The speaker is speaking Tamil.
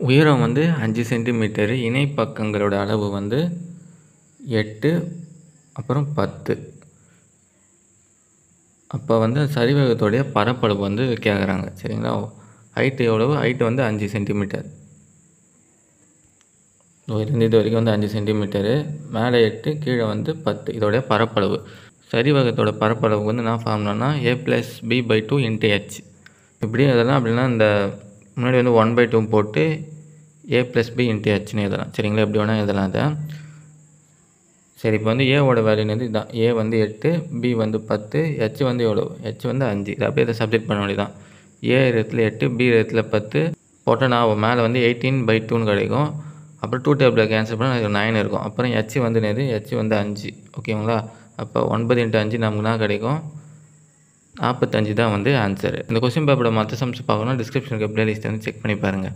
உயரம் வந்து 5 சென்டிமீட்டரு. இணைப்பக்கங்களோட அளவு வந்து 8 அப்புறம் 10. அப்போ வந்து சரிவகத்தோடைய பரப்பளவு வந்து கேட்குறாங்க. சரிங்களா? ஹைட்டு எவ்வளவு? ஹைட்டு வந்து 5 சென்டிமீட்டர். இதுலேருந்து இது வரைக்கும் வந்து 5 சென்டிமீட்டரு, மேலே 8, கீழே வந்து 10. இதோடைய பரப்பளவு. சரிவகத்தோட பரப்பளவு வந்து என்ன ஃபார்முலானா a+b/2 × h. இப்படியும் எழுதலாம். அப்படின்னா இந்த முன்னாடி வந்து 1/2 போட்டு a+b × hன்னு எழுதலாம். சரிங்களா? எப்படி வேணால் எழுதலாம் அதை. சரி, இப்போ வந்து ஏவோட வேல்யூ வந்து இதுதான். ஏ வந்து 8, பி வந்து 10, ஹெச் வந்து எவ்வளோ? ஹெச் வந்து 5. இதை அப்படியே இதை சப்ஜெக்ட் பண்ண வேண்டியதான். ஏ இடத்துல 8, பி இடத்துல 10 போட்டால் நான் மேலே வந்து 18/2ன்னு கிடைக்கும். அப்புறம் 2 டேபிளில் கேன்சல் பண்ணால் 9 இருக்கும். அப்புறம் ஹெச் வந்து என்னது? ஹெச் வந்து 5. ஓகேங்களா? அப்போ 9 × 5 நமக்கு என்ன கிடைக்கும்? 45 தான் வந்து ஆன்சரு. இந்த கொஸ்டின் பேப்பரோட மற்ற சம்ஸ் பார்க்கணும்னா டிஸ்கிரிப்ஷனுக்கு பிளேலிஸ்ட் வந்து செக் பண்ணி பாருங்கள்.